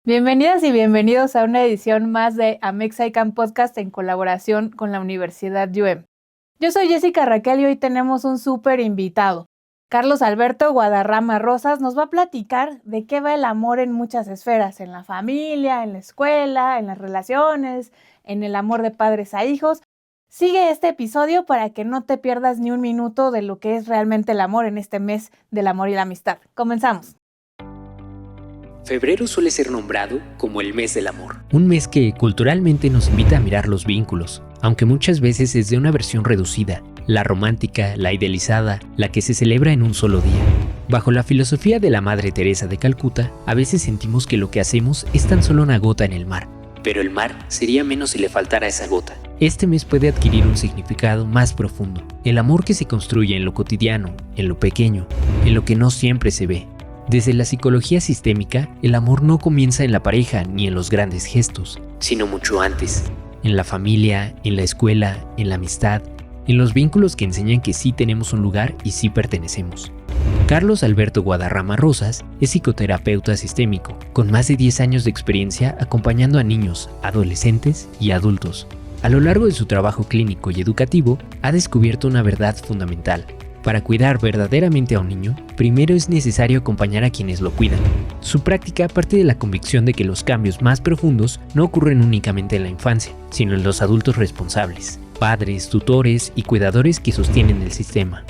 Bienvenidas y bienvenidos a una edición más de Amex ICANN Podcast en colaboración con la Universidad UM. Yo soy Jessica Raquel y hoy tenemos un súper invitado. Carlos Alberto Guadarrama Rosas nos va a platicar de qué va el amor en muchas esferas, en la familia, en la escuela, en las relaciones, en el amor de padres a hijos. Sigue este episodio para que no te pierdas ni un minuto de lo que es realmente el amor en este mes del amor y la amistad. Comenzamos. Febrero suele ser nombrado como el mes del amor. Un mes que culturalmente nos invita a mirar los vínculos, aunque muchas veces es de una versión reducida, la romántica, la idealizada, la que se celebra en un solo día. Bajo la filosofía de la Madre Teresa de Calcuta, a veces sentimos que lo que hacemos es tan solo una gota en el mar. Pero el mar sería menos si le faltara esa gota. Este mes puede adquirir un significado más profundo. El amor que se construye en lo cotidiano, en lo pequeño, en lo que no siempre se ve. Desde la psicología sistémica, el amor no comienza en la pareja ni en los grandes gestos, sino mucho antes. En la familia, en la escuela, en la amistad, en los vínculos que enseñan que sí tenemos un lugar y sí pertenecemos. Carlos Alberto Guadarrama Rosas es psicoterapeuta sistémico, con más de 10 años de experiencia acompañando a niños, adolescentes y adultos. A lo largo de su trabajo clínico y educativo, ha descubierto una verdad fundamental. Para cuidar verdaderamente a un niño, primero es necesario acompañar a quienes lo cuidan. Su práctica parte de la convicción de que los cambios más profundos no ocurren únicamente en la infancia, sino en los adultos responsables, padres, tutores y cuidadores que sostienen el sistema.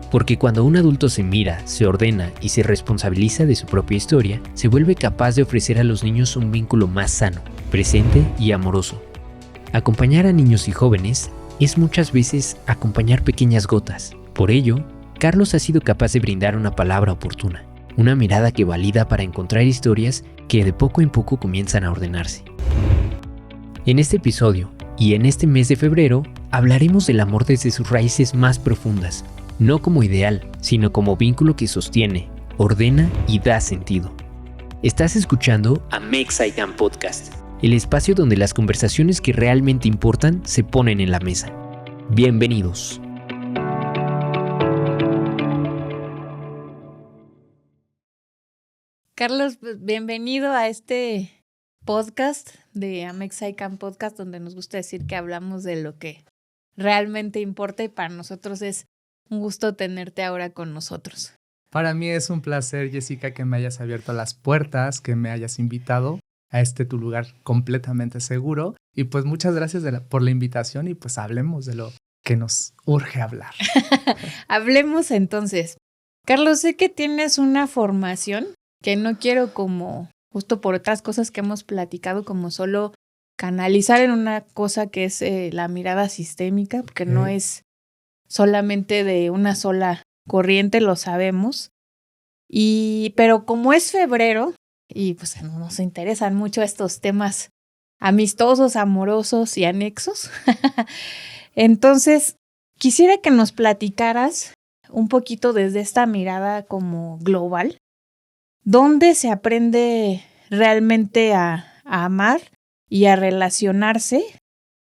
Porque cuando un adulto se mira, se ordena y se responsabiliza de su propia historia, se vuelve capaz de ofrecer a los niños un vínculo más sano, presente y amoroso. Acompañar a niños y jóvenes es muchas veces acompañar pequeñas gotas. Por ello, Carlos ha sido capaz de brindar una palabra oportuna, una mirada que valida para encontrar historias que de poco en poco comienzan a ordenarse. En este episodio, y en este mes de febrero, hablaremos del amor desde sus raíces más profundas, no como ideal, sino como vínculo que sostiene, ordena y da sentido. Estás escuchando Amex ICANN Podcast, el espacio donde las conversaciones que realmente importan se ponen en la mesa. Bienvenidos. Carlos, bienvenido a este podcast de Amex ICANN Podcast, donde nos gusta decir que hablamos de lo que realmente importa y para nosotros es un gusto tenerte ahora con nosotros. Para mí es un placer, Jessica, que me hayas abierto las puertas, que me hayas invitado a tu lugar completamente seguro. Y pues muchas gracias por la invitación y pues hablemos de lo que nos urge hablar. Hablemos entonces. Carlos, sé que tienes una formación que no quiero como, justo por otras cosas que hemos platicado, como solo canalizar en una cosa que es la mirada sistémica, porque no es solamente de una sola corriente, lo sabemos. Pero como es febrero, y pues nos interesan mucho estos temas amistosos, amorosos y anexos, entonces quisiera que nos platicaras un poquito desde esta mirada como global. ¿Dónde se aprende realmente a amar y a relacionarse?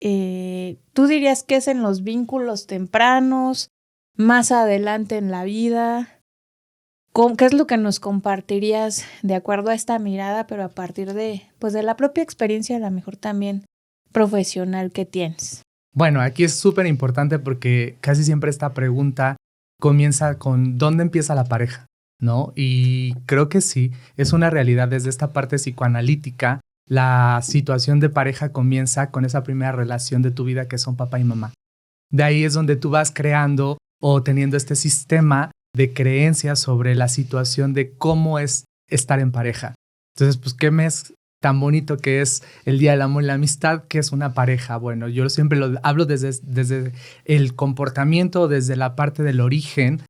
¿Tú dirías que es en los vínculos tempranos, más adelante en la vida? ¿Qué es lo que nos compartirías de acuerdo a esta mirada, pero a partir de la propia experiencia, a lo mejor también profesional que tienes? Bueno, aquí es súper importante porque casi siempre esta pregunta comienza con ¿dónde empieza la pareja? ¿No? Y creo que sí, es una realidad desde esta parte psicoanalítica. La situación de pareja comienza con esa primera relación de tu vida que son papá y mamá. De ahí es donde tú vas creando o teniendo este sistema de creencias sobre la situación de cómo es estar en pareja. Entonces, pues, ¿qué mes tan bonito que es el Día del Amor y la Amistad? ¿Qué es una pareja? Bueno, yo siempre lo hablo desde el comportamiento, desde la parte del origen,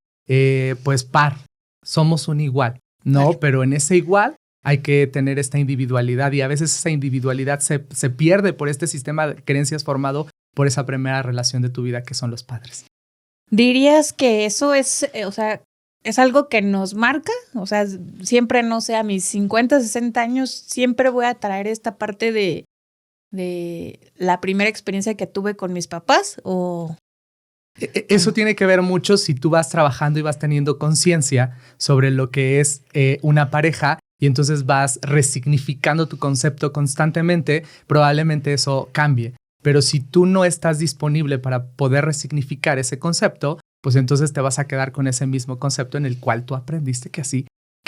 pues par. Somos un igual, ¿no? Claro. Pero en ese igual hay que tener esta individualidad y a veces esa individualidad se pierde por este sistema de creencias formado por esa primera relación de tu vida que son los padres. ¿Dirías que eso es, es algo que nos marca? O sea, siempre, no sé, a mis 50, 60 años, siempre voy a traer esta parte de la primera experiencia que tuve con mis papás, ¿o...? Eso tiene que ver mucho si tú vas trabajando y vas teniendo conciencia sobre lo que es una pareja y entonces vas resignificando tu concepto constantemente, probablemente eso cambie. Pero si tú no estás disponible para poder resignificar ese concepto, pues entonces te vas a quedar con ese mismo concepto en el cual tú aprendiste que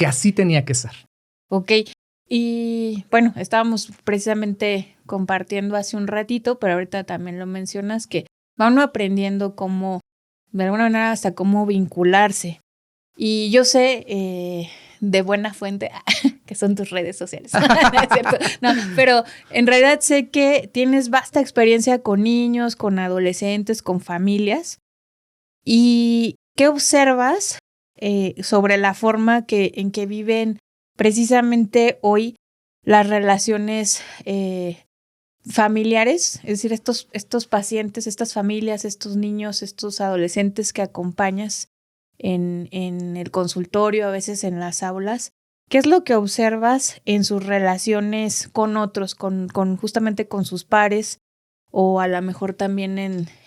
así tenía que ser. Ok, y bueno, estábamos precisamente compartiendo hace un ratito, pero ahorita también lo mencionas, que va uno aprendiendo cómo, de alguna manera, hasta cómo vincularse. Y yo sé de buena fuente que son tus redes sociales. No, es cierto. No, pero en realidad sé que tienes vasta experiencia con niños, con adolescentes, con familias. ¿Y qué observas sobre la forma en que viven precisamente hoy las relaciones familiares? Es decir, estos pacientes, estas familias, estos niños, estos adolescentes que acompañas en el consultorio, a veces en las aulas. ¿Qué es lo que observas en sus relaciones con otros, justamente con sus pares, o a lo mejor también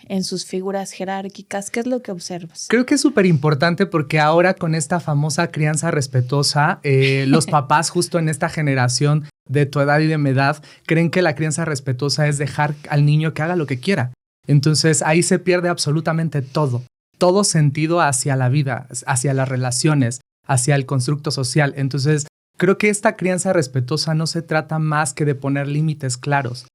en sus figuras jerárquicas? ¿Qué es lo que observas? Creo que es súper importante porque ahora con esta famosa crianza respetuosa, los papás justo en esta generación de tu edad y de mi edad creen que la crianza respetuosa es dejar al niño que haga lo que quiera. Entonces ahí se pierde absolutamente todo sentido hacia la vida, hacia las relaciones, hacia el constructo social. Entonces creo que esta crianza respetuosa no se trata más que de poner límites claros.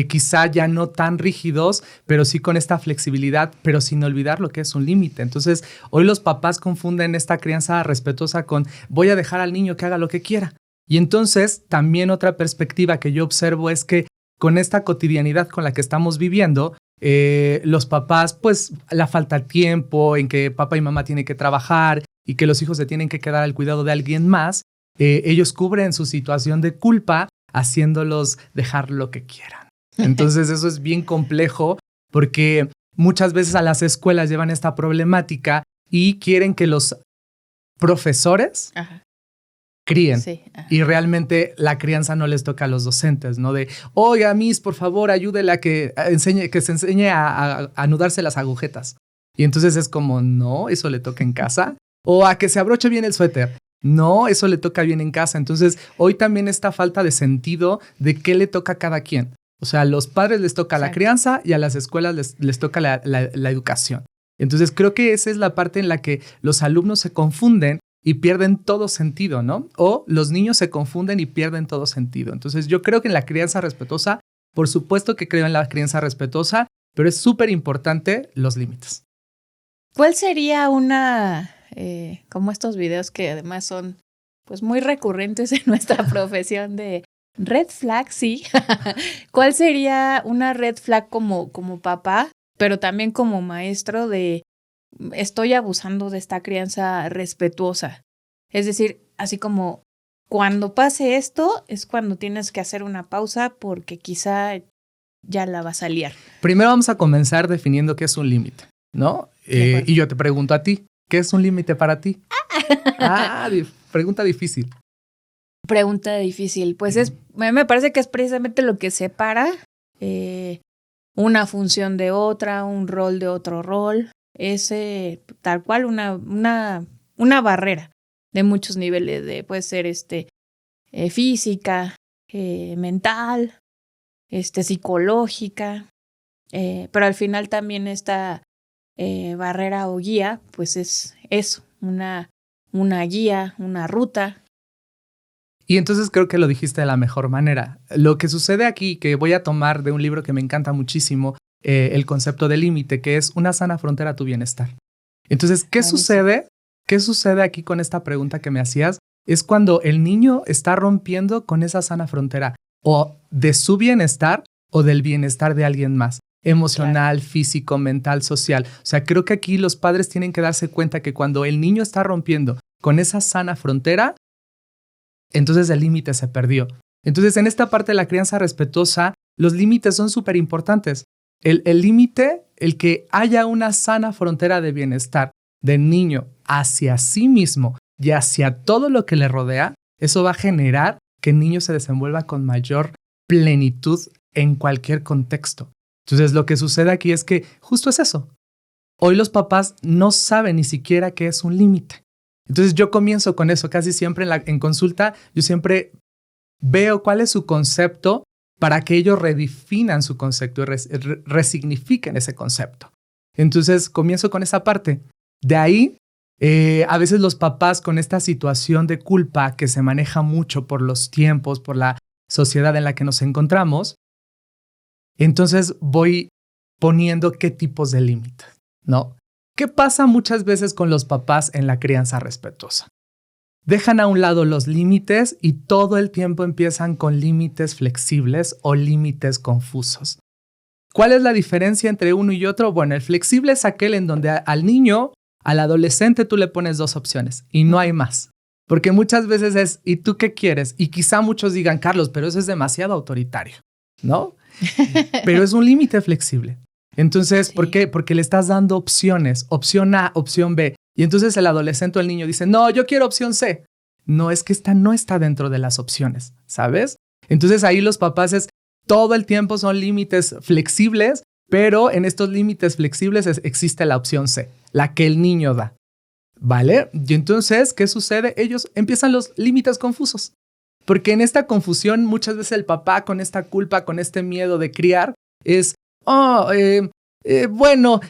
Quizá ya no tan rígidos, pero sí con esta flexibilidad, pero sin olvidar lo que es un límite. Entonces, hoy los papás confunden esta crianza respetuosa con voy a dejar al niño que haga lo que quiera. Y entonces, también otra perspectiva que yo observo es que con esta cotidianidad con la que estamos viviendo, los papás, pues la falta de tiempo en que papá y mamá tienen que trabajar y que los hijos se tienen que quedar al cuidado de alguien más, ellos cubren su situación de culpa haciéndolos dejar lo que quieran. Entonces eso es bien complejo porque muchas veces a las escuelas llevan esta problemática y quieren que los profesores críen. Sí, y realmente la crianza no les toca a los docentes, ¿no? De, oiga, Miss, por favor, ayúdele a que se enseñe a anudarse las agujetas. Y entonces es como, no, eso le toca en casa. O a que se abroche bien el suéter. No, eso le toca bien en casa. Entonces, hoy también esta falta de sentido de qué le toca a cada quien. O sea, a los padres les toca la crianza y a las escuelas les toca la educación. Entonces, creo que esa es la parte en la que los alumnos se confunden y pierden todo sentido, ¿no? O los niños se confunden y pierden todo sentido. Entonces, yo creo que en la crianza respetuosa, por supuesto que creo en la crianza respetuosa, pero es súper importante los límites. ¿Cuál sería como estos videos que además son pues muy recurrentes en nuestra profesión de red flag, sí? ¿Cuál sería una red flag como papá, pero también como maestro de estoy abusando de esta crianza respetuosa? Es decir, así como cuando pase esto es cuando tienes que hacer una pausa porque quizá ya la vas a liar. Primero vamos a comenzar definiendo qué es un límite, ¿no? Y yo te pregunto a ti, ¿qué es un límite para ti? Pregunta difícil. Pregunta difícil. Pues me parece que es precisamente lo que separa una función de otra, un rol de otro rol. Es tal cual una barrera de muchos niveles. Puede ser física, mental, psicológica. Pero al final también esta barrera o guía, pues es eso, una guía, una ruta. Y entonces creo que lo dijiste de la mejor manera. Lo que sucede aquí, que voy a tomar de un libro que me encanta muchísimo, el concepto de límite, que es una sana frontera a tu bienestar. Entonces, ¿qué sucede? ¿Qué sucede aquí con esta pregunta que me hacías? Es cuando el niño está rompiendo con esa sana frontera o de su bienestar o del bienestar de alguien más. Emocional, claro, físico, mental, social. O sea, creo que aquí los padres tienen que darse cuenta que cuando el niño está rompiendo con esa sana frontera, entonces el límite se perdió. Entonces, en esta parte de la crianza respetuosa, los límites son súper importantes. El límite, el que haya una sana frontera de bienestar del niño hacia sí mismo y hacia todo lo que le rodea, eso va a generar que el niño se desenvuelva con mayor plenitud en cualquier contexto. Entonces, lo que sucede aquí es que justo es eso. Hoy los papás no saben ni siquiera qué es un límite. Entonces yo comienzo con eso casi siempre en consulta. Yo siempre veo cuál es su concepto para que ellos redefinan su concepto y resignifiquen ese concepto. Entonces comienzo con esa parte. De ahí, a veces los papás con esta situación de culpa que se maneja mucho por los tiempos, por la sociedad en la que nos encontramos, entonces voy poniendo qué tipos de límites, ¿no? ¿Qué pasa muchas veces con los papás en la crianza respetuosa? Dejan a un lado los límites y todo el tiempo empiezan con límites flexibles o límites confusos. ¿Cuál es la diferencia entre uno y otro? Bueno, el flexible es aquel en donde al niño, al adolescente, tú le pones 2 opciones y no hay más. Porque muchas veces es, ¿y tú qué quieres? Y quizá muchos digan, Carlos, pero eso es demasiado autoritario, ¿no? Pero es un límite flexible. Entonces, sí. ¿Por qué? Porque le estás dando opciones, opción A, opción B. Y entonces el adolescente o el niño dice, no, yo quiero opción C. No, es que esta no está dentro de las opciones, ¿sabes? Entonces ahí los papás todo el tiempo son límites flexibles, pero en estos límites flexibles existe la opción C, la que el niño da, ¿vale? Y entonces, ¿qué sucede? Ellos empiezan los límites confusos, porque en esta confusión muchas veces el papá con esta culpa, con este miedo de criar, es, bueno,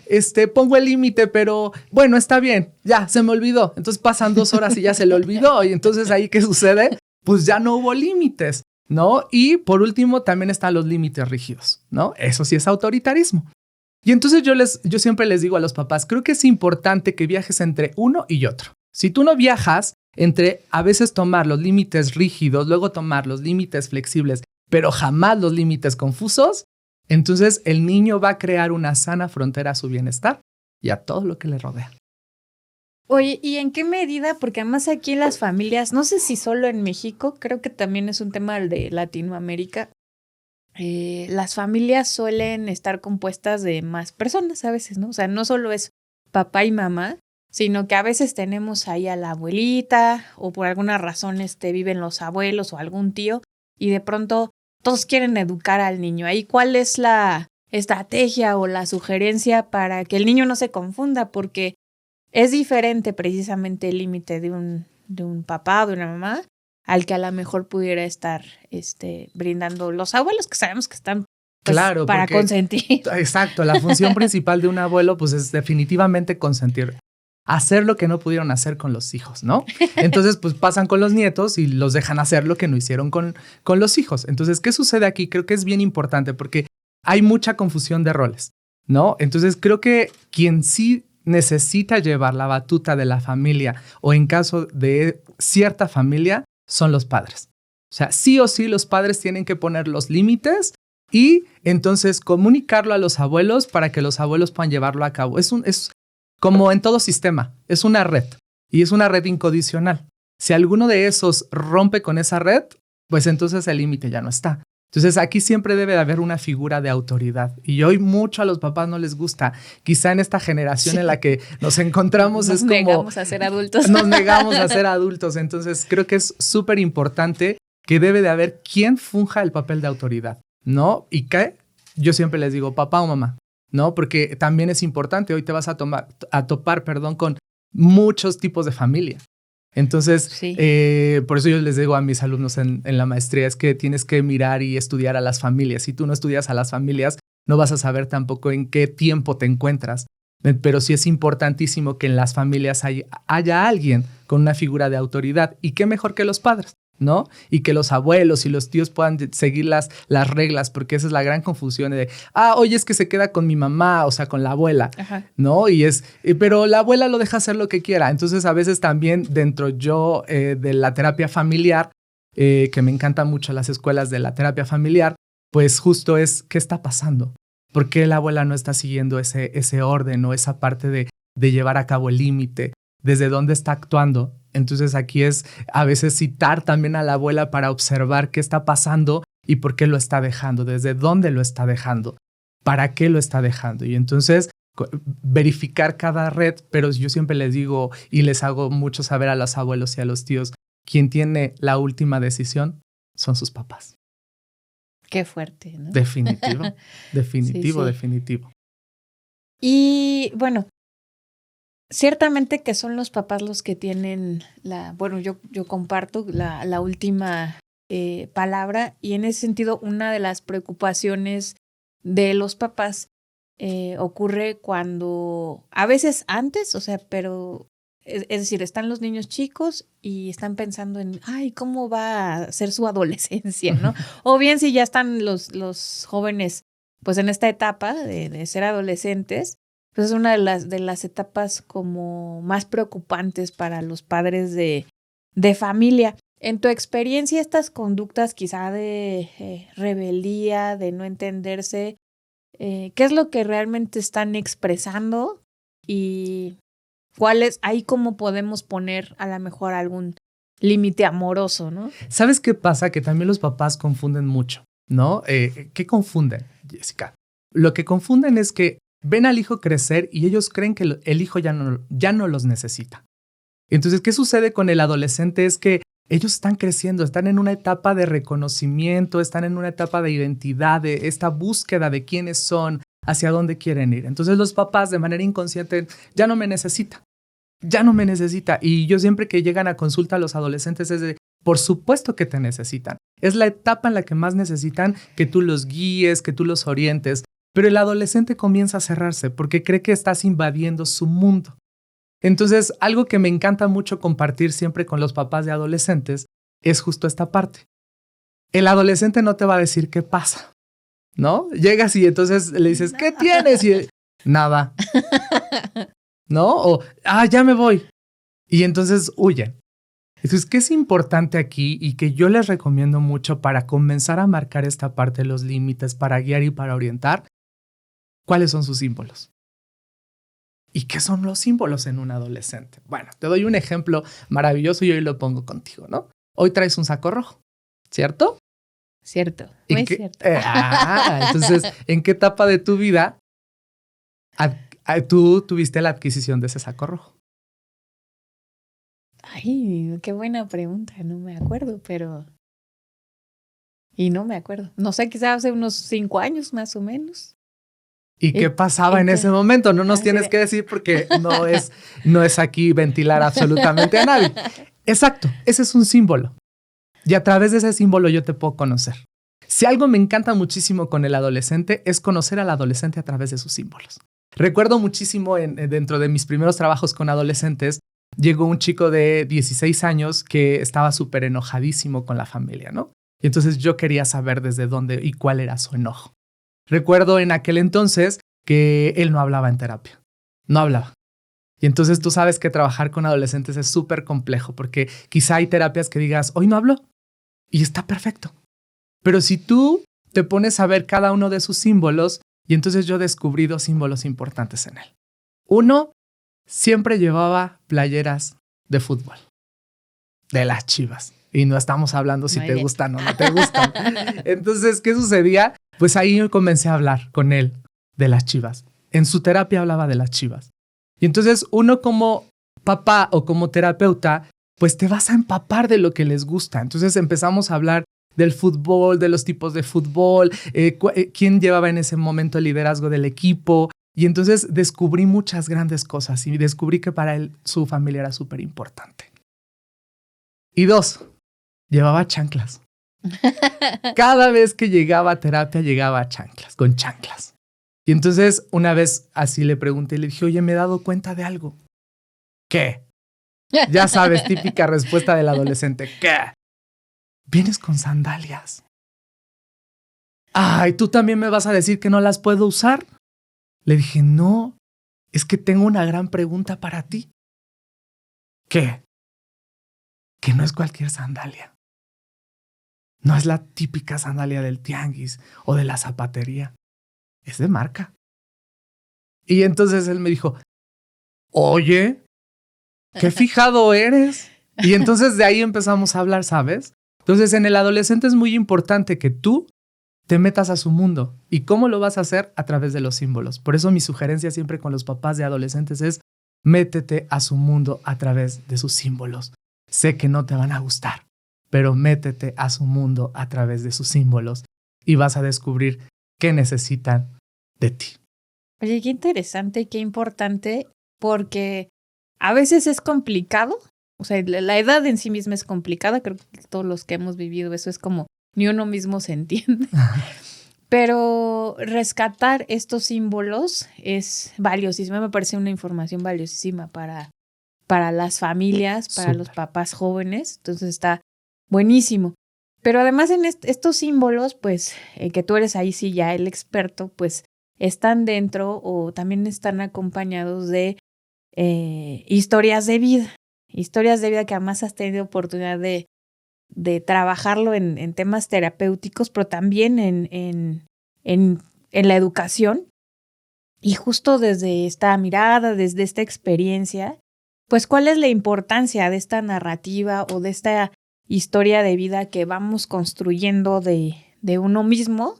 pongo el límite, pero bueno, está bien, ya, se me olvidó. Entonces pasan 2 horas y ya se le olvidó. Y entonces ahí, ¿qué sucede? Pues ya no hubo límites, ¿no? Y por último, también están los límites rígidos, ¿no? Eso sí es autoritarismo. Y entonces yo siempre les digo a los papás, creo que es importante que viajes entre uno y otro. Si tú no viajas entre a veces tomar los límites rígidos, luego tomar los límites flexibles, pero jamás los límites confusos, entonces el niño va a crear una sana frontera a su bienestar y a todo lo que le rodea. Oye, ¿y en qué medida? Porque además aquí en las familias, no sé si solo en México, creo que también es un tema de Latinoamérica, las familias suelen estar compuestas de más personas a veces, ¿no? O sea, no solo es papá y mamá, sino que a veces tenemos ahí a la abuelita o por alguna razón viven los abuelos o algún tío y de pronto todos quieren educar al niño. Ahí, ¿cuál es la estrategia o la sugerencia para que el niño no se confunda? Porque es diferente precisamente el límite de un papá o de una mamá al que a lo mejor pudiera estar brindando los abuelos, que sabemos que están pues, claro, para consentir. Exacto, la función principal de un abuelo pues es definitivamente consentir. Hacer lo que no pudieron hacer con los hijos, ¿no? Entonces, pues pasan con los nietos y los dejan hacer lo que no hicieron con los hijos. Entonces, ¿qué sucede aquí? Creo que es bien importante porque hay mucha confusión de roles, ¿no? Entonces, creo que quien sí necesita llevar la batuta de la familia o en caso de cierta familia son los padres. O sea, sí o sí los padres tienen que poner los límites y entonces comunicarlo a los abuelos para que los abuelos puedan llevarlo a cabo. Es como en todo sistema, es una red y es una red incondicional. Si alguno de esos rompe con esa red, pues entonces el límite ya no está. Entonces aquí siempre debe de haber una figura de autoridad y hoy mucho a los papás no les gusta. Quizá en esta generación en la que nos encontramos es como... Nos negamos a ser adultos. Nos negamos a ser adultos. Entonces creo que es súper importante que debe de haber quien funja el papel de autoridad, ¿no? Y que yo siempre les digo papá o mamá. ¿No? Porque también es importante, hoy te vas a topar con muchos tipos de familia. Entonces, sí. Por eso yo les digo a mis alumnos en la maestría, es que tienes que mirar y estudiar a las familias. Si tú no estudias a las familias, no vas a saber tampoco en qué tiempo te encuentras. Pero sí es importantísimo que en las familias haya alguien con una figura de autoridad. Y qué mejor que los padres, ¿no? Y que los abuelos y los tíos puedan seguir las reglas, porque esa es la gran confusión de, oye, es que se queda con mi mamá, o sea, con la abuela, ajá, ¿no? Y pero la abuela lo deja hacer lo que quiera. Entonces, a veces también dentro de la terapia familiar, que me encantan mucho las escuelas de la terapia familiar, pues justo es, ¿qué está pasando? ¿Por qué la abuela no está siguiendo ese orden o esa parte de llevar a cabo el límite? ¿Desde dónde está actuando? Entonces aquí es a veces citar también a la abuela para observar qué está pasando y por qué lo está dejando, desde dónde lo está dejando, para qué lo está dejando. Y entonces verificar cada red, pero yo siempre les digo y les hago mucho saber a los abuelos y a los tíos, quien tiene la última decisión son sus papás. Qué fuerte, ¿no? Definitivo. Sí. Definitivo. Y bueno, ciertamente que son los papás los que tienen yo comparto la última palabra, y en ese sentido una de las preocupaciones de los papás ocurre cuando, a veces antes, pero es decir, están los niños chicos y están pensando en, ay, ¿cómo va a ser su adolescencia, no? O bien si ya están los jóvenes, pues en esta etapa de ser adolescentes, pues es una de las etapas como más preocupantes para los padres de familia. En tu experiencia, estas conductas quizá de rebeldía, de no entenderse, ¿qué es lo que realmente están expresando? Y ¿cuál es ahí cómo podemos poner a lo mejor algún límite amoroso, ¿no? ¿Sabes qué pasa? Que también los papás confunden mucho, ¿no? ¿Qué confunden, Jessica? Lo que confunden es que ven al hijo crecer y ellos creen que el hijo ya no los necesita. Entonces, ¿qué sucede con el adolescente? Es que ellos están creciendo, están en una etapa de reconocimiento, están en una etapa de identidad, de esta búsqueda de quiénes son, hacia dónde quieren ir. Entonces los papás de manera inconsciente ya no me necesita. Y yo siempre que llegan a consulta a los adolescentes es de, por supuesto que te necesitan. Es la etapa en la que más necesitan que tú los guíes, que tú los orientes. Pero el adolescente comienza a cerrarse porque cree que estás invadiendo su mundo. Entonces, algo que me encanta mucho compartir siempre con los papás de adolescentes es justo esta parte. El adolescente no te va a decir qué pasa, ¿no? Llegas y entonces le dices, ¿qué tienes? Y nada, ¿no? O, ya me voy. Y entonces huyen. Entonces, ¿qué es importante aquí y que yo les recomiendo mucho para comenzar a marcar esta parte de los límites, para guiar y para orientar? ¿Cuáles son sus símbolos? ¿Y qué son los símbolos en un adolescente? Bueno, te doy un ejemplo maravilloso y hoy lo pongo contigo, ¿no? Hoy traes un saco rojo, ¿cierto? Cierto, muy cierto. Entonces, ¿en qué etapa de tu vida tú tuviste la adquisición de ese saco rojo? Ay, qué buena pregunta, no me acuerdo, pero... Y no me acuerdo. No sé, quizás hace unos 5 años más o menos. ¿Y qué pasaba en ese momento? No nos tienes que decir porque no es aquí ventilar absolutamente a nadie. Exacto, ese es un símbolo. Y a través de ese símbolo yo te puedo conocer. Si algo me encanta muchísimo con el adolescente es conocer al adolescente a través de sus símbolos. Recuerdo muchísimo dentro de mis primeros trabajos con adolescentes, llegó un chico de 16 años que estaba súper enojadísimo con la familia, ¿no? Y entonces yo quería saber desde dónde y cuál era su enojo. Recuerdo en aquel entonces que él no hablaba en terapia. No hablaba. Y entonces tú sabes que trabajar con adolescentes es súper complejo porque quizá hay terapias que digas, hoy no habló y está perfecto. Pero si tú te pones a ver cada uno de sus símbolos, y entonces yo descubrí 2 símbolos importantes en él. Uno, siempre llevaba playeras de fútbol, de las Chivas. Y no estamos hablando si te gustan o no te gustan. Entonces, ¿qué sucedía? Pues ahí comencé a hablar con él de las Chivas. En su terapia hablaba de las Chivas. Y entonces uno como papá o como terapeuta, pues te vas a empapar de lo que les gusta. Entonces empezamos a hablar del fútbol, de los tipos de fútbol, quién llevaba en ese momento el liderazgo del equipo. Y entonces descubrí muchas grandes cosas y descubrí que para él su familia era súper importante. Y 2, llevaba chanclas. Cada vez que llegaba a terapia, llegaba a chanclas, con chanclas. Y entonces una vez así le pregunté y le dije, oye, me he dado cuenta de algo. ¿Qué? Ya sabes, típica respuesta del adolescente. ¿Qué? Vienes con sandalias. Ay, ¿tú también me vas a decir que no las puedo usar? Le dije, no, es que tengo una gran pregunta para ti. ¿Qué? Que no es cualquier sandalia. No es la típica sandalia del tianguis o de la zapatería. Es de marca. Y entonces él me dijo, oye, qué fijado eres. Y entonces de ahí empezamos a hablar, ¿sabes? Entonces en el adolescente es muy importante que tú te metas a su mundo. ¿Y cómo lo vas a hacer? A través de los símbolos. Por eso mi sugerencia siempre con los papás de adolescentes es métete a su mundo a través de sus símbolos. Sé que no te van a gustar, pero métete a su mundo a través de sus símbolos y vas a descubrir qué necesitan de ti. Oye, qué interesante y qué importante, porque a veces es complicado, o sea, la edad en sí misma es complicada, creo que todos los que hemos vivido eso es como ni uno mismo se entiende, pero rescatar estos símbolos es valiosísimo, me parece una información valiosísima para las familias, para los papás jóvenes, entonces está buenísimo. Pero además en estos símbolos, pues, que tú eres ahí sí ya el experto, pues están dentro o también están acompañados de historias de vida que además has tenido oportunidad de trabajarlo en temas terapéuticos, pero también en la educación. Y justo desde esta mirada, desde esta experiencia, pues cuál es la importancia de esta narrativa o de esta historia de vida que vamos construyendo de uno mismo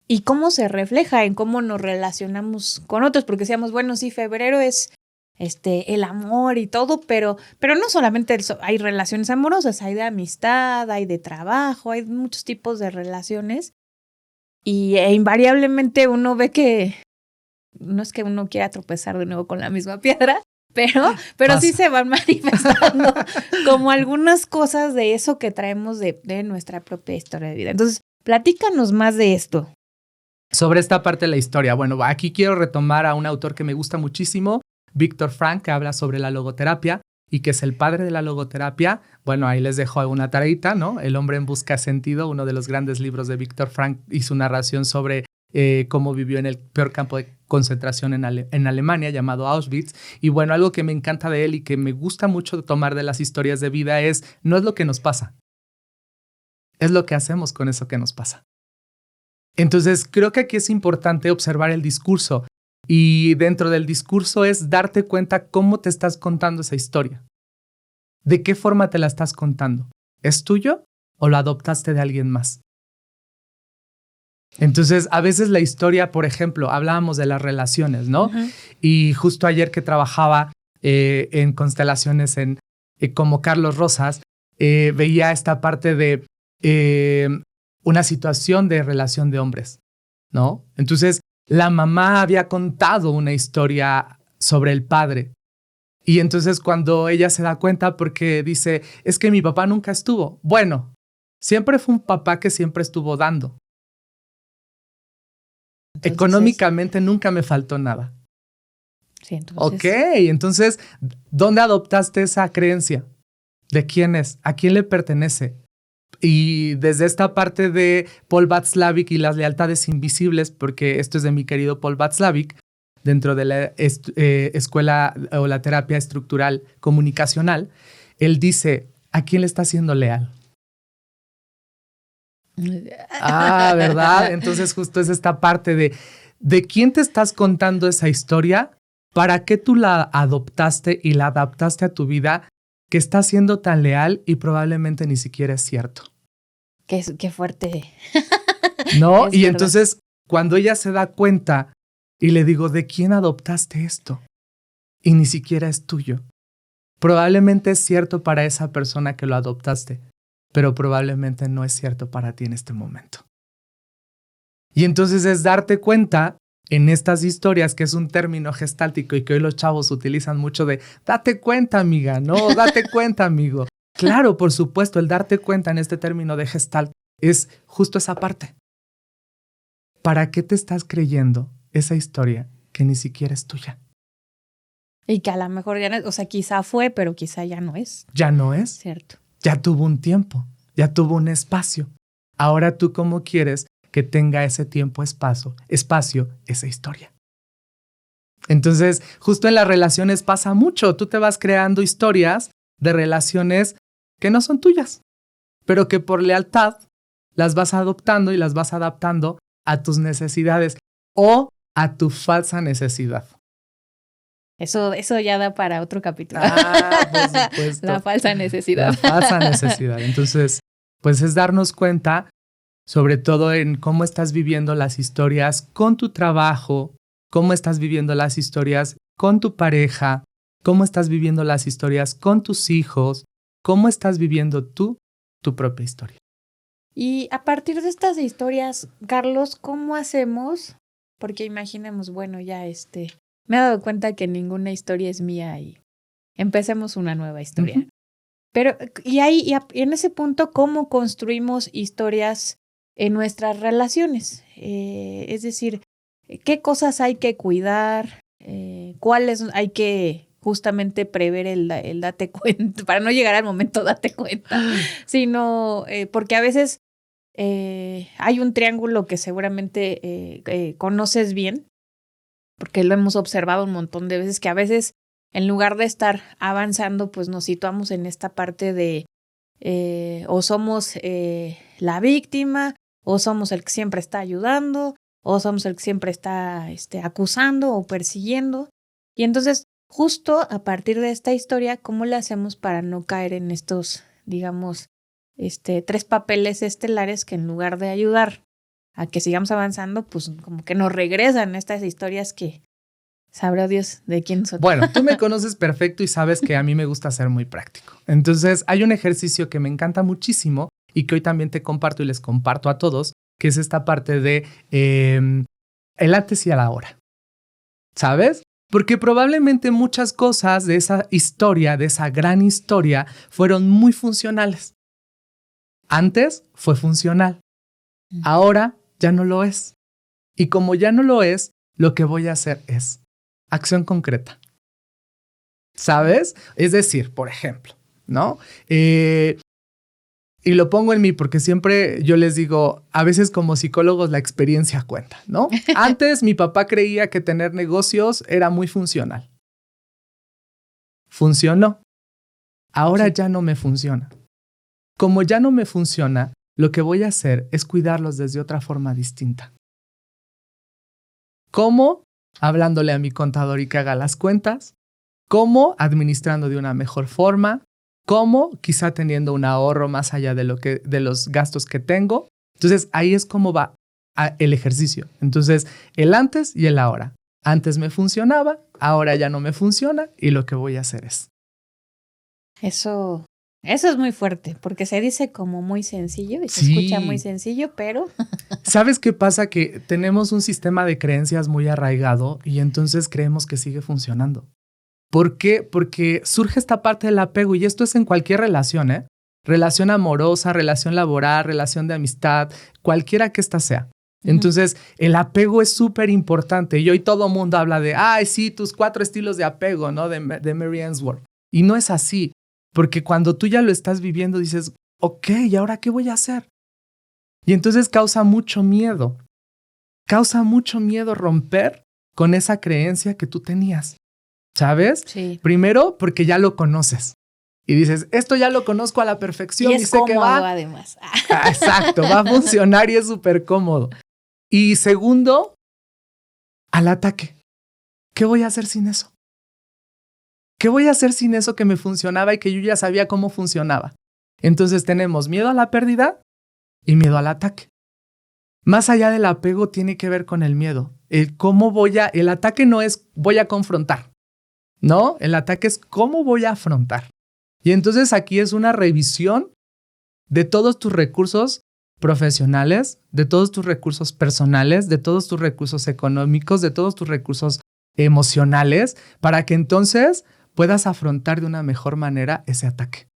y cómo se refleja en cómo nos relacionamos con otros, porque decíamos, bueno, sí, febrero es el amor y todo, pero no solamente hay relaciones amorosas, hay de amistad, hay de trabajo, hay muchos tipos de relaciones y invariablemente uno ve que no es que uno quiera tropezar de nuevo con la misma piedra, pero sí se van manifestando como algunas cosas de eso que traemos de nuestra propia historia de vida. Entonces, platícanos más de esto. Sobre esta parte de la historia. Bueno, aquí quiero retomar a un autor que me gusta muchísimo, Viktor Frankl, que habla sobre la logoterapia y que es el padre de la logoterapia. Bueno, ahí les dejo alguna tareita, ¿no? El hombre en busca de sentido, uno de los grandes libros de Viktor Frankl, y su narración sobre cómo vivió en el peor campo de concentración en Alemania, llamado Auschwitz. Y bueno, algo que me encanta de él y que me gusta mucho tomar de las historias de vida no es lo que nos pasa, es lo que hacemos con eso que nos pasa. Entonces, creo que aquí es importante observar el discurso y dentro del discurso es darte cuenta cómo te estás contando esa historia. ¿De qué forma te la estás contando? ¿Es tuyo o lo adoptaste de alguien más? Entonces, a veces la historia, por ejemplo, hablábamos de las relaciones, ¿no? Uh-huh. Y justo ayer que trabajaba en constelaciones como Carlos Rosas, veía esta parte de una situación de relación de hombres, ¿no? Entonces, la mamá había contado una historia sobre el padre. Y entonces cuando ella se da cuenta porque dice, es que mi papá nunca estuvo. Bueno, siempre fue un papá que siempre estuvo dando. Entonces, económicamente nunca me faltó nada. Sí, entonces. Ok, entonces, ¿dónde adoptaste esa creencia? ¿De quién es? ¿A quién le pertenece? Y desde esta parte de Paul Václavic y las lealtades invisibles, porque esto es de mi querido Paul Václavic, dentro de la escuela o la terapia estructural comunicacional, él dice, ¿a quién le está siendo leal? ¿Verdad? Entonces justo es esta parte de quién te estás contando esa historia, para qué tú la adoptaste y la adaptaste a tu vida, que está siendo tan leal y probablemente ni siquiera es cierto. Qué fuerte. ¿No? Y verdad. Entonces, cuando ella se da cuenta y le digo, ¿de quién adoptaste esto? Y ni siquiera es tuyo. Probablemente es cierto para esa persona que lo adoptaste, pero probablemente no es cierto para ti en este momento. Y entonces es darte cuenta en estas historias, que es un término gestáltico y que hoy los chavos utilizan mucho de date cuenta, amiga, no, date cuenta, amigo. Claro, por supuesto, el darte cuenta en este término de gestalt es justo esa parte. ¿Para qué te estás creyendo esa historia que ni siquiera es tuya? Y que a lo mejor ya no es, o sea, quizá fue, pero quizá ya no es. ¿Ya no es? Cierto. Ya tuvo un tiempo, ya tuvo un espacio. Ahora tú, ¿cómo quieres que tenga ese tiempo, espacio, esa historia? Entonces, justo en las relaciones pasa mucho. Tú te vas creando historias de relaciones que no son tuyas, pero que por lealtad las vas adoptando y las vas adaptando a tus necesidades o a tu falsa necesidad. Eso ya da para otro capítulo. Por supuesto. La falsa necesidad. La falsa necesidad. Entonces, pues es darnos cuenta, sobre todo en cómo estás viviendo las historias con tu trabajo, cómo estás viviendo las historias con tu pareja, cómo estás viviendo las historias con tus hijos, cómo estás viviendo tú tu propia historia. Y a partir de estas historias, Carlos, ¿cómo hacemos? Porque imaginemos, bueno, ya me he dado cuenta que ninguna historia es mía y empecemos una nueva historia. Uh-huh. Pero, y en ese punto, ¿cómo construimos historias en nuestras relaciones? Es decir, ¿qué cosas hay que cuidar? ¿Cuáles hay que justamente prever el date cuenta? Para no llegar al momento date cuenta, sino porque a veces hay un triángulo que seguramente conoces bien, porque lo hemos observado un montón de veces, que a veces en lugar de estar avanzando, pues nos situamos en esta parte de o somos la víctima, o somos el que siempre está ayudando, o somos el que siempre está acusando o persiguiendo. Y entonces, justo a partir de esta historia, ¿cómo le hacemos para no caer en estos, digamos, 3 papeles estelares que en lugar de ayudar a que sigamos avanzando, pues como que nos regresan estas historias que sabrá Dios de quién son? Bueno, tú me conoces perfecto y sabes que a mí me gusta ser muy práctico. Entonces, hay un ejercicio que me encanta muchísimo y que hoy también te comparto y les comparto a todos, que es esta parte de el antes y el ahora. ¿Sabes? Porque probablemente muchas cosas de esa historia, de esa gran historia, fueron muy funcionales. Antes fue funcional. Ahora ya no lo es. Y como ya no lo es, lo que voy a hacer es acción concreta. ¿Sabes? Es decir, por ejemplo, ¿no? Y lo pongo en mí porque siempre yo les digo, a veces como psicólogos la experiencia cuenta, ¿no? Antes mi papá creía que tener negocios era muy funcional. Funcionó. Ahora ya no me funciona. Como ya no me funciona, lo que voy a hacer es cuidarlos desde otra forma distinta. ¿Cómo? Hablándole a mi contador y que haga las cuentas. ¿Cómo? Administrando de una mejor forma. ¿Cómo? Quizá teniendo un ahorro más allá de los gastos que tengo. Entonces, ahí es como va el ejercicio. Entonces, el antes y el ahora. Antes me funcionaba, ahora ya no me funciona y lo que voy a hacer es. Eso es muy fuerte, porque se dice como muy sencillo y se escucha muy sencillo, pero... ¿Sabes qué pasa? Que tenemos un sistema de creencias muy arraigado y entonces creemos que sigue funcionando. ¿Por qué? Porque surge esta parte del apego y esto es en cualquier relación, ¿eh? Relación amorosa, relación laboral, relación de amistad, cualquiera que ésta sea. Entonces, el apego es súper importante y hoy todo mundo habla de, ay, sí, tus 4 estilos de apego, ¿no? De Mary Ainsworth. Y no es así, porque cuando tú ya lo estás viviendo dices, ok, ¿y ahora qué voy a hacer? Y entonces causa mucho miedo. Causa mucho miedo romper con esa creencia que tú tenías, ¿sabes? Sí. Primero, porque ya lo conoces. Y dices, esto ya lo conozco a la perfección y sé que va. Además. Exacto, va a funcionar y es súper cómodo. Y segundo, al ataque. ¿Qué voy a hacer sin eso? ¿Qué voy a hacer sin eso que me funcionaba y que yo ya sabía cómo funcionaba? Entonces tenemos miedo a la pérdida y miedo al ataque. Más allá del apego tiene que ver con el miedo. El ataque no es voy a confrontar, ¿no? El ataque es cómo voy a afrontar. Y entonces aquí es una revisión de todos tus recursos profesionales, de todos tus recursos personales, de todos tus recursos económicos, de todos tus recursos emocionales, para que entonces puedas afrontar de una mejor manera ese ataque.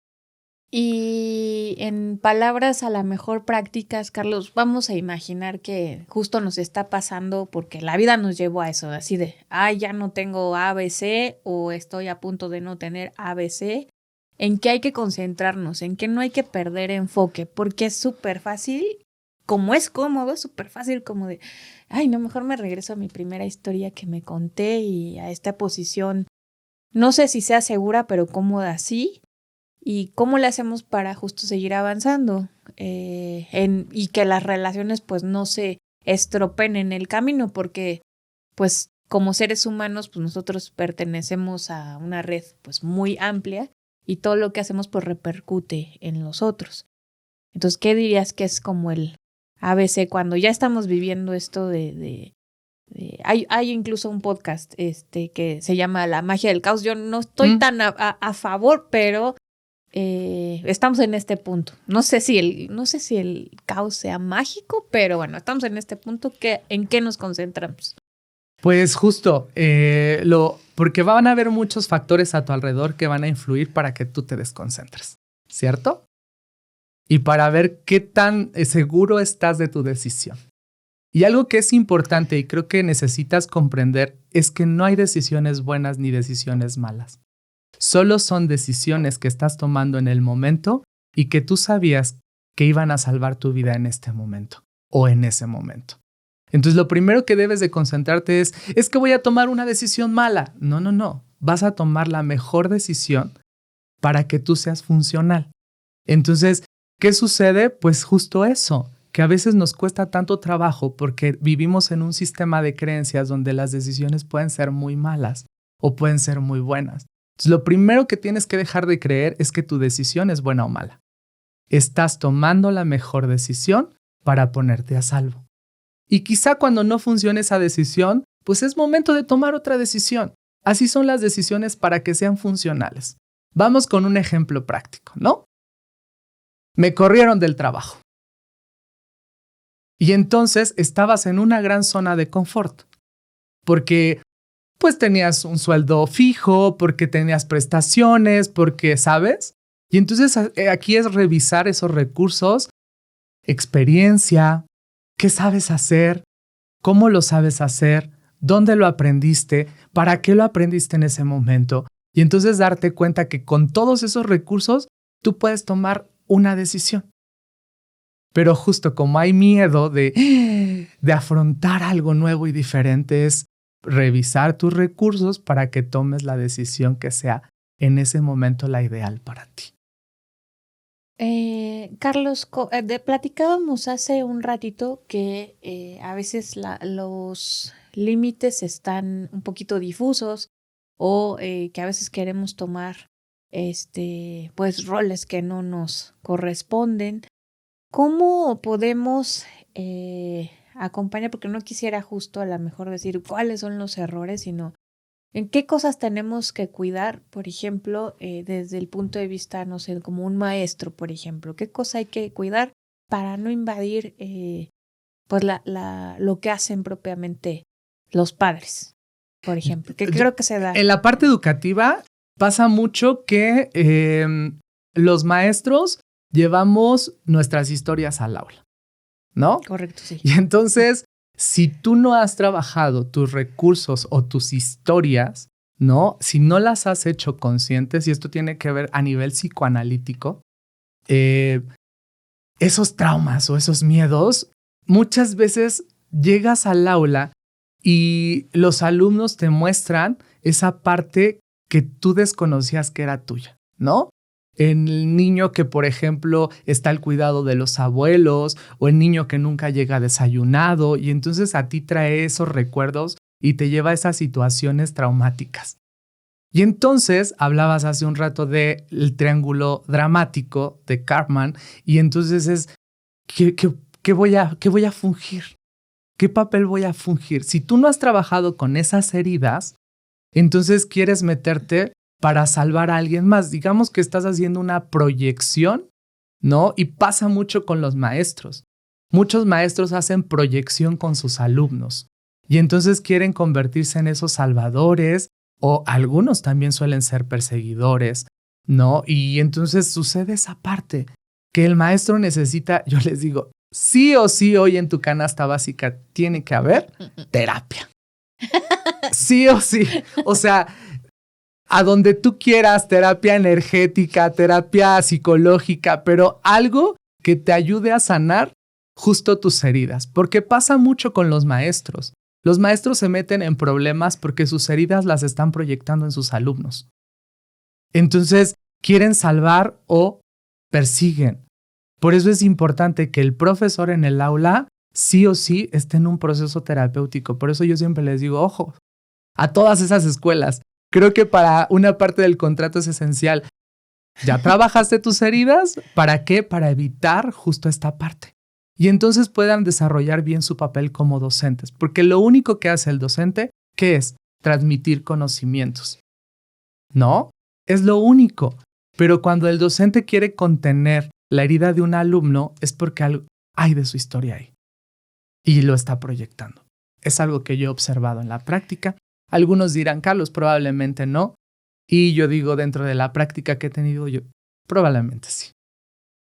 Y en palabras a la mejor prácticas, Carlos, vamos a imaginar que justo nos está pasando porque la vida nos llevó a eso, así de, ya no tengo ABC o estoy a punto de no tener ABC. ¿En qué hay que concentrarnos? ¿En qué no hay que perder enfoque? Porque es súper fácil, como es cómodo, es súper fácil como de, no, mejor me regreso a mi primera historia que me conté y a esta posición, no sé si sea segura, pero cómoda sí. ¿Y cómo le hacemos para justo seguir avanzando? Y que las relaciones pues no se estropeen en el camino, porque pues como seres humanos pues nosotros pertenecemos a una red pues muy amplia y todo lo que hacemos pues repercute en los otros. Entonces, ¿qué dirías que es como el ABC cuando ya estamos viviendo esto hay incluso un podcast que se llama La magia del caos? Yo no estoy tan a favor, pero estamos en este punto. No sé si el caos sea mágico, pero bueno, estamos en este punto. ¿En qué nos concentramos? Pues justo, porque van a haber muchos factores a tu alrededor que van a influir para que tú te desconcentres, ¿cierto? Y para ver qué tan seguro estás de tu decisión. Y algo que es importante y creo que necesitas comprender es que no hay decisiones buenas ni decisiones malas. Solo son decisiones que estás tomando en el momento y que tú sabías que iban a salvar tu vida en este momento o en ese momento. Entonces lo primero que debes de concentrarte es que voy a tomar una decisión mala. No. Vas a tomar la mejor decisión para que tú seas funcional. Entonces, ¿qué sucede? Pues justo eso, que a veces nos cuesta tanto trabajo porque vivimos en un sistema de creencias donde las decisiones pueden ser muy malas o pueden ser muy buenas. Entonces, lo primero que tienes que dejar de creer es que tu decisión es buena o mala. Estás tomando la mejor decisión para ponerte a salvo. Y quizá cuando no funcione esa decisión, pues es momento de tomar otra decisión. Así son las decisiones para que sean funcionales. Vamos con un ejemplo práctico, ¿no? Me corrieron del trabajo. Y entonces estabas en una gran zona de confort. Porque pues tenías un sueldo fijo, porque tenías prestaciones, porque, ¿sabes? Y entonces aquí es revisar esos recursos, experiencia, qué sabes hacer, cómo lo sabes hacer, dónde lo aprendiste, para qué lo aprendiste en ese momento. Y entonces darte cuenta que con todos esos recursos tú puedes tomar una decisión. Pero justo como hay miedo de afrontar algo nuevo y diferente, es revisar tus recursos para que tomes la decisión que sea en ese momento la ideal para ti. Carlos, platicábamos hace un ratito que a veces los límites están un poquito difusos o que a veces queremos tomar pues roles que no nos corresponden. ¿Cómo podemos acompañar? Porque no quisiera justo a lo mejor decir cuáles son los errores, sino en qué cosas tenemos que cuidar, por ejemplo, desde el punto de vista, no sé, como un maestro, por ejemplo. ¿Qué cosa hay que cuidar para no invadir pues lo que hacen propiamente los padres, por ejemplo? Que creo que se da. En la parte educativa pasa mucho que los maestros llevamos nuestras historias al aula, ¿no? Correcto, sí. Y entonces, si tú no has trabajado tus recursos o tus historias, ¿no? Si no las has hecho conscientes, y esto tiene que ver a nivel psicoanalítico, esos traumas o esos miedos, muchas veces llegas al aula y los alumnos te muestran esa parte que tú desconocías que era tuya, ¿no? En el niño que, por ejemplo, está al cuidado de los abuelos o el niño que nunca llega desayunado y entonces a ti trae esos recuerdos y te lleva a esas situaciones traumáticas. Y entonces hablabas hace un rato del triángulo dramático de Karpman y entonces es ¿qué voy a fungir? ¿Qué papel voy a fungir? Si tú no has trabajado con esas heridas, entonces quieres meterte para salvar a alguien más. Digamos que estás haciendo una proyección, ¿no? Y pasa mucho con los maestros. Muchos maestros hacen proyección con sus alumnos y entonces quieren convertirse en esos salvadores o algunos también suelen ser perseguidores, ¿no? Y entonces sucede esa parte que el maestro necesita, yo les digo, sí o sí hoy en tu canasta básica tiene que haber terapia. Sí o sí. O sea, a donde tú quieras, terapia energética, terapia psicológica, pero algo que te ayude a sanar justo tus heridas, porque pasa mucho con los maestros. Los maestros se meten en problemas porque sus heridas las están proyectando en sus alumnos. Entonces, quieren salvar o persiguen. Por eso es importante que el profesor en el aula sí o sí esté en un proceso terapéutico. Por eso yo siempre les digo, ojo, a todas esas escuelas. Creo que para una parte del contrato es esencial. ¿Ya trabajaste tus heridas? ¿Para qué? Para evitar justo esta parte. Y entonces puedan desarrollar bien su papel como docentes. Porque lo único que hace el docente, ¿qué es? Transmitir conocimientos. ¿No? Es lo único. Pero cuando el docente quiere contener la herida de un alumno, es porque algo hay de su historia ahí. Y lo está proyectando. Es algo que yo he observado en la práctica. Algunos dirán, Carlos, probablemente no. Y yo digo, dentro de la práctica que he tenido yo, probablemente sí.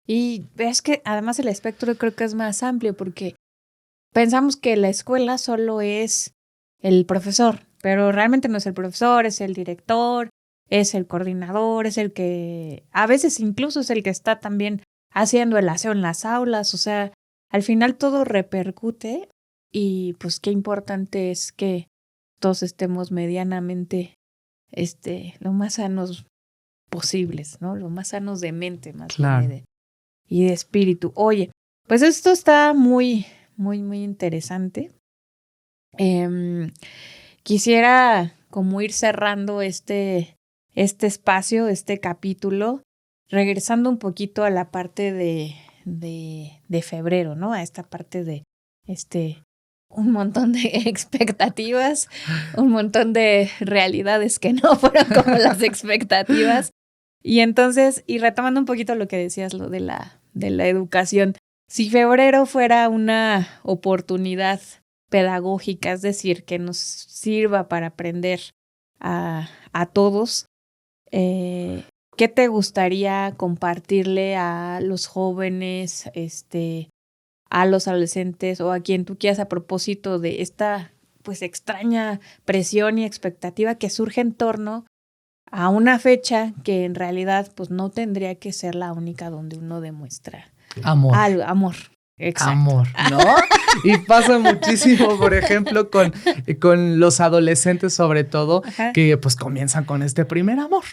Y es que además el espectro creo que es más amplio porque pensamos que la escuela solo es el profesor, pero realmente no es el profesor, es el director, es el coordinador, es el que a veces incluso es el que está también haciendo el aseo en las aulas. O sea, al final todo repercute y pues qué importante es que todos estemos medianamente lo más sanos posibles, ¿no? Lo más sanos de mente, más Claro. bien, y de espíritu. Oye, pues esto está muy, muy, muy interesante. Quisiera como ir cerrando este espacio, este capítulo, regresando un poquito a la parte de febrero, ¿no? A esta parte de un montón de expectativas, un montón de realidades que no fueron como las expectativas. Y entonces, y retomando un poquito lo que decías, lo de la educación, si febrero fuera una oportunidad pedagógica, es decir, que nos sirva para aprender a todos, ¿qué te gustaría compartirle a los jóvenes, a los adolescentes o a quien tú quieras a propósito de esta pues extraña presión y expectativa que surge en torno a una fecha que en realidad pues no tendría que ser la única donde uno demuestra Amor. algo, amor? Exacto. Amor, ¿no? Y pasa muchísimo, por ejemplo, con los adolescentes sobre todo, Ajá. que pues comienzan con este primer amor,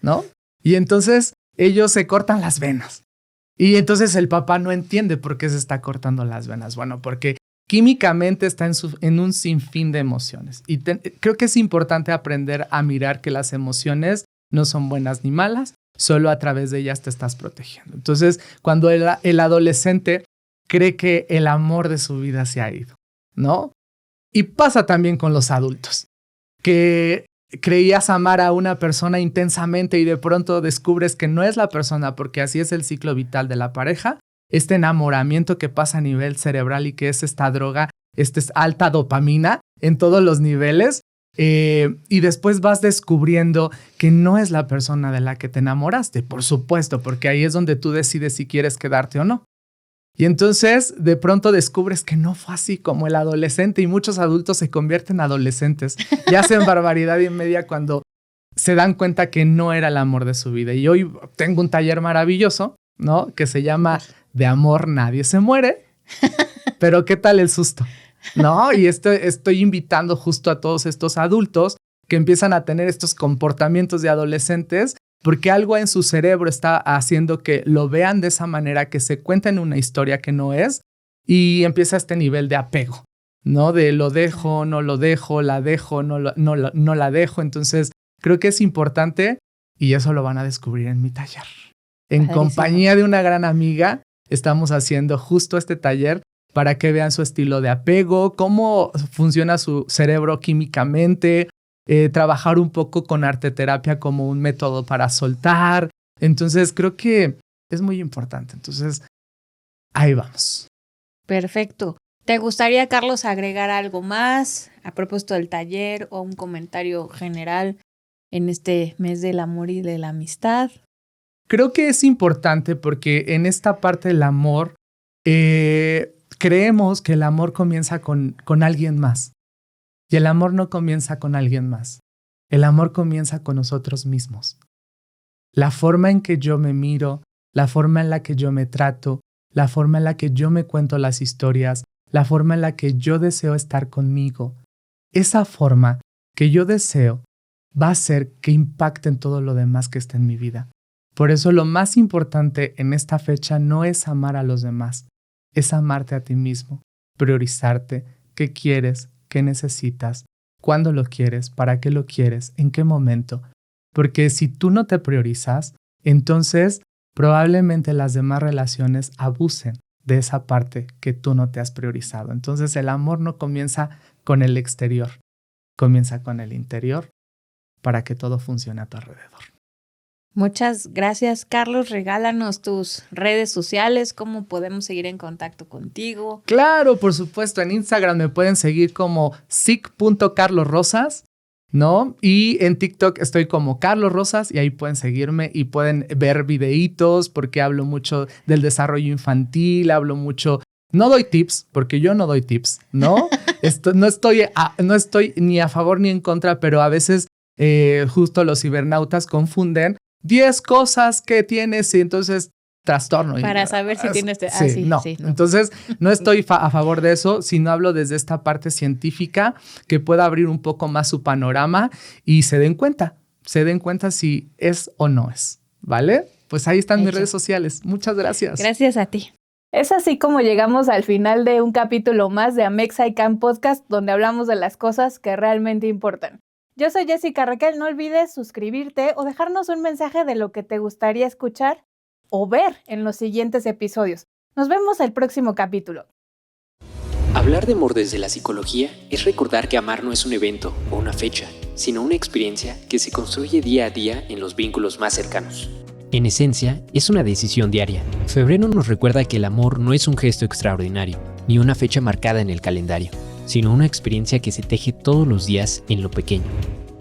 ¿no? Y entonces ellos se cortan las venas. Y entonces el papá no entiende por qué se está cortando las venas. Bueno, porque químicamente está en un sinfín de emociones. Y creo que es importante aprender a mirar que las emociones no son buenas ni malas, solo a través de ellas te estás protegiendo. Entonces, cuando el adolescente cree que el amor de su vida se ha ido, ¿no? Y pasa también con los adultos, que creías amar a una persona intensamente y de pronto descubres que no es la persona, porque así es el ciclo vital de la pareja, este enamoramiento que pasa a nivel cerebral y que es esta droga, esta es alta dopamina en todos los niveles, y después vas descubriendo que no es la persona de la que te enamoraste, por supuesto, porque ahí es donde tú decides si quieres quedarte o no. Y entonces de pronto descubres que no fue así como el adolescente y muchos adultos se convierten en adolescentes y hacen barbaridad y media cuando se dan cuenta que no era el amor de su vida. Y hoy tengo un taller maravilloso, ¿no? Que se llama De amor nadie se muere, pero ¿qué tal el susto? ¿No? Y estoy invitando justo a todos estos adultos que empiezan a tener estos comportamientos de adolescentes porque algo en su cerebro está haciendo que lo vean de esa manera, que se cuenten una historia que no es y empieza este nivel de apego, ¿no? De lo dejo, no lo dejo, la dejo, no la dejo. Entonces, creo que es importante y eso lo van a descubrir en mi taller. En compañía de una gran amiga, estamos haciendo justo este taller para que vean su estilo de apego, cómo funciona su cerebro químicamente, trabajar un poco con arteterapia como un método para soltar. Entonces, creo que es muy importante. Entonces, ahí vamos. Perfecto. ¿Te gustaría, Carlos, agregar algo más a propósito del taller o un comentario general en este mes del amor y de la amistad? Creo que es importante porque en esta parte del amor creemos que el amor comienza con alguien más. Y el amor no comienza con alguien más. El amor comienza con nosotros mismos. La forma en que yo me miro, la forma en la que yo me trato, la forma en la que yo me cuento las historias, la forma en la que yo deseo estar conmigo, esa forma que yo deseo va a hacer que impacte en todo lo demás que está en mi vida. Por eso lo más importante en esta fecha no es amar a los demás, es amarte a ti mismo, priorizarte, qué quieres, qué necesitas, cuándo lo quieres, para qué lo quieres, en qué momento. Porque si tú no te priorizas, entonces probablemente las demás relaciones abusen de esa parte que tú no te has priorizado. Entonces el amor no comienza con el exterior, comienza con el interior para que todo funcione a tu alrededor. Muchas gracias, Carlos. Regálanos tus redes sociales, cómo podemos seguir en contacto contigo. Claro, por supuesto. En Instagram me pueden seguir como sic.carlosrosas, ¿no? Y en TikTok estoy como Carlos Rosas y ahí pueden seguirme y pueden ver videitos porque hablo mucho del desarrollo infantil, hablo mucho... No doy tips, porque yo no doy tips, ¿no? No estoy ni a favor ni en contra, pero a veces justo los cibernautas confunden 10 cosas que tienes y entonces trastorno. Para saber si tienes... Sí, no. Entonces no estoy a favor de eso, sino hablo desde esta parte científica que pueda abrir un poco más su panorama y se den cuenta si es o no es, ¿vale? Pues ahí están mis redes sociales. Muchas gracias. Gracias a ti. Es así como llegamos al final de un capítulo más de Amexa ICANN Podcast, donde hablamos de las cosas que realmente importan. Yo soy Jessica Raquel, no olvides suscribirte o dejarnos un mensaje de lo que te gustaría escuchar o ver en los siguientes episodios. Nos vemos el próximo capítulo. Hablar de amor desde la psicología es recordar que amar no es un evento o una fecha, sino una experiencia que se construye día a día en los vínculos más cercanos. En esencia, es una decisión diaria. Febrero nos recuerda que el amor no es un gesto extraordinario, ni una fecha marcada en el calendario, sino una experiencia que se teje todos los días en lo pequeño,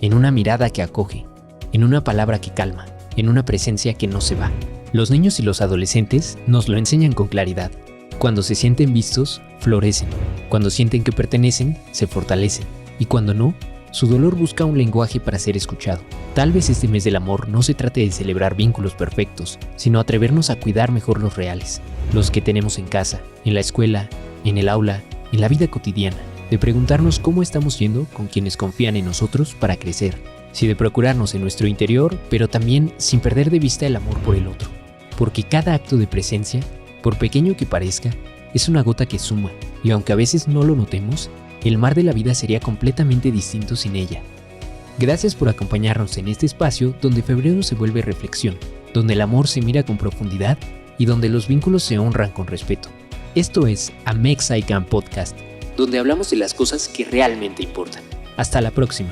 en una mirada que acoge, en una palabra que calma, en una presencia que no se va. Los niños y los adolescentes nos lo enseñan con claridad. Cuando se sienten vistos, florecen. Cuando sienten que pertenecen, se fortalecen. Y cuando no, su dolor busca un lenguaje para ser escuchado. Tal vez este mes del amor no se trate de celebrar vínculos perfectos, sino atrevernos a cuidar mejor los reales, los que tenemos en casa, en la escuela, en el aula, en la vida cotidiana, de preguntarnos cómo estamos yendo con quienes confían en nosotros para crecer, sí, de procurarnos en nuestro interior, pero también sin perder de vista el amor por el otro, porque cada acto de presencia, por pequeño que parezca, es una gota que suma, y aunque a veces no lo notemos, el mar de la vida sería completamente distinto sin ella. Gracias por acompañarnos en este espacio donde febrero se vuelve reflexión, donde el amor se mira con profundidad y donde los vínculos se honran con respeto. Esto es Amexa ICANN Podcast, donde hablamos de las cosas que realmente importan. Hasta la próxima.